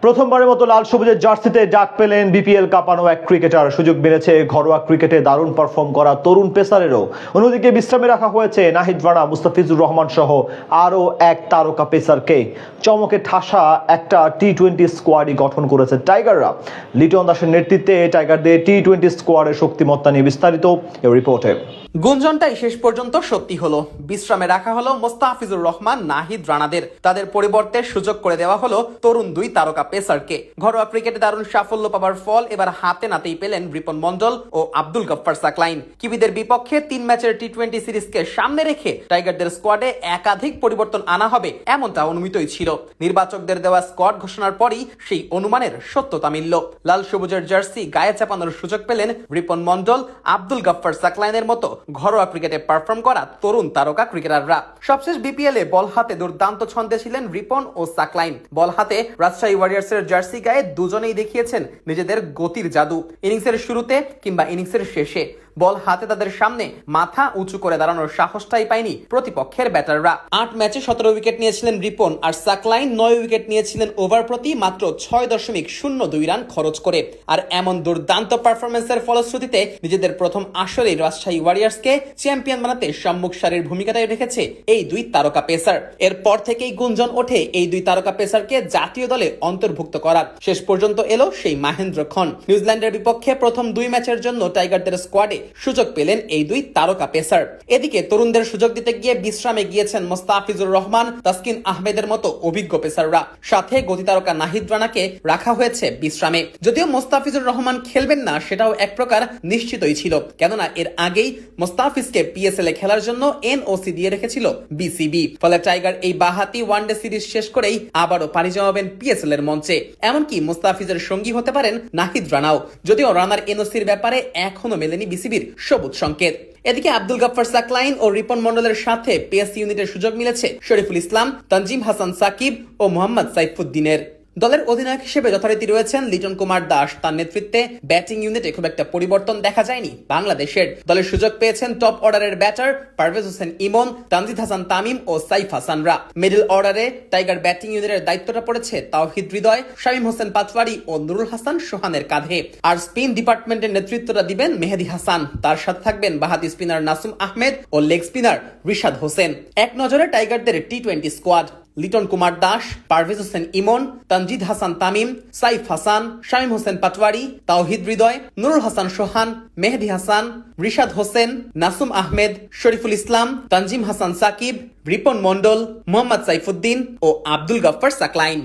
প্রথমবারের মতো লাল সবুজের জার্সিতে ডাক পেলেন বিপিএল কাঁপানো এক ক্রিকেটার। সুযোগ মিলেছে ঘরোয়া ক্রিকেটে দারুণ পারফর্ম করা তরুণ পেসারেরও। অন্যদিকে বিশ্রামে রাখা হয়েছে নাহিদ রানা, মুস্তাফিজুর রহমান সহ আরও এক তারকা পেসারকে। চমকে ঠাসা একটা টি-20 স্কোয়াডই গঠন করেছে টাইগাররা। লিটন দাসের নেতৃত্বে টাইগারদের টি-20 স্কোয়াডের শক্তিমত্তা নিয়ে বিস্তারিত এই রিপোর্টে। গুঞ্জনটাই শেষ পর্যন্ত সত্যি হলো। বিশ্রামে রাখা হলো মুস্তাফিজুর রহমান, নাহিদ রানাদের। তাদের পরিবর্তে সুযোগ করে দেওয়া হলো তরুণ দুই তারকা পেসারকে। ঘরোয়া ক্রিকেটে দারুণ সাফল্য পাবার ফল এবার হাতে নাতেই পেলেন রিপন মন্ডল ও আব্দুল গফফার সাকলাইন। কিবিদের বিপক্ষে 3 ম্যাচের টি-20 সিরিজকে সামনে রেখে টাইগারদের স্কোয়াডে একাধিক পরিবর্তন আনা হবে এমনটা অনুমিতই ছিল। নির্বাচকদের দেওয়া স্কোয়াড ঘোষণার পরই সেই অনুমানের সত্যতা মিলল। লাল সবুজের জার্সি গায়ে চাপানোর সুযোগ পেলেন রিপন মন্ডল, আব্দুল গফফার সাকলাইনের মতো ঘরোয়া ক্রিকেটে পারফর্ম করা তরুণ তারকা ক্রিকেটাররা। সবশেষ বিপিএল এ বল হাতে দুর্দান্ত ছন্দে ছিলেন রিপন ও সাকলাইন। বল হাতে রাজশাহী ওয়ারিয়র্সের জার্সি গায়ে দুজনেই দেখিয়েছেন নিজেদের গতির জাদু। ইনিংসের শুরুতে কিংবা ইনিংসের শেষে বল হাতে তাদের সামনে মাথা উঁচু করে দাঁড়ানোর সাহসটাই পায়নি প্রতিপক্ষের ব্যাটাররা। 8 ম্যাচে 17 উইকেট নিয়েছিলেন রিপন, আর সাকলাইন 9 উইকেট নিয়েছিলেন ওভার প্রতি মাত্র 6.02 রান খরচ করে। আর এমন দুর্দান্ত পারফরমেন্সের ফলশ্রুতিতে নিজেদের প্রথম আসরেই রাজশাহী ওয়ারিয়র্সকে চ্যাম্পিয়ন বানাতে সম্মুখ সারির ভূমিকাটাই রেখেছে এই দুই তারকা পেসার। এরপর থেকেই গুঞ্জন ওঠে এই দুই তারকা পেসারকে জাতীয় দলে অন্তর্ভুক্ত করার। শেষ পর্যন্ত এলো সেই মাহেন্দ্র খন। নিউজিল্যান্ডের বিপক্ষে প্রথম 2 ম্যাচের জন্য টাইগারদের স্কোয়াডে সুযোগ পেলেন এই দুই তারকা পেসার। এদিকে তরুণদের সুযোগ দিতে গিয়ে বিশ্রামে গিয়েছেন মুস্তাফিজুর রহমান, তাসকিন আহমেদের মতো অভিজ্ঞ পেসাররা। সাথে গতি তারকা নাহিদ রানাকে রাখা হয়েছে বিশ্রামে। যদিও মুস্তাফিজুর রহমান খেলবেন না সেটাও এক প্রকার নিশ্চিতই ছিল, কেননা এর আগেই মুস্তাফিজকে পিএসএল এ খেলার জন্য এনওসি দিয়ে রেখেছিল বিসিবি। ফলে টাইগার এই বাহাতি ওয়ানডে সিরিজ শেষ করেই আবারও পাড়ি জমাবেন পিএসএল এর মঞ্চে। এমনকি মুস্তাফিজের সঙ্গী হতে পারেন নাহিদ রানাও, যদিও রানার এনওসির ব্যাপারে এখনো মেলেনি বিসিবির সবুজ সংকেত। এদিকে আব্দুল গফফার সাকলাইন ও রিপন মন্ডলের সাথে পেস ইউনিটের সুযোগ মিলেছে শরীফুল ইসলাম, তানজিম হাসান সাকিব ও মোহাম্মদ সাইফুদ্দিনের। দলের অধিনায়ক হিসেবে যথারীতি রয়েছেন লিটন কুমার দাস। তার নেতৃত্বে ব্যাটিং ইউনিটে খুব একটা পরিবর্তন দেখা যায়নি বাংলাদেশের। দলের সুযোগ পেয়েছেন টপ অর্ডারের ব্যাটার পারভেজ হোসেন ইমন, তানজিদ হাসান তামিম ও সাইফ হাসানরা। মিডল অর্ডারে টাইগার ব্যাটিং ইউনিটের দায়িত্বটা পড়েছে তাওহিদ হৃদয়, শামীম হোসেন পাটোয়ারি ও নুরুল হাসান সোহানের কাঁধে। আর স্পিন ডিপার্টমেন্টের নেতৃত্বটা দিবেন মেহেদী হাসান। তার সাথে থাকবেন বাহাতি স্পিনার নাসুম আহমেদ ও লেগ স্পিনার রিশাদ হোসেন। এক নজরে টাইগারদের টি-20 স্কোয়াড: লিটন কুমার দাস, পারভেজ হোসেন ইমন, তানজিদ হাসান তামিম, সাইফ হাসান, শামীম হোসেন পাটোয়ারি, তাওহিদ হৃদয়, নুরুল হাসান সোহান, মেহেদী হাসান, রিশাদ হোসেন, নাসুম আহমেদ, শরীফুল ইসলাম, তানজিম হাসান সাকিব, রিপন মন্ডল, মোহাম্মদ সাইফুদ্দিন ও আব্দুল গফফার সাকলাইন।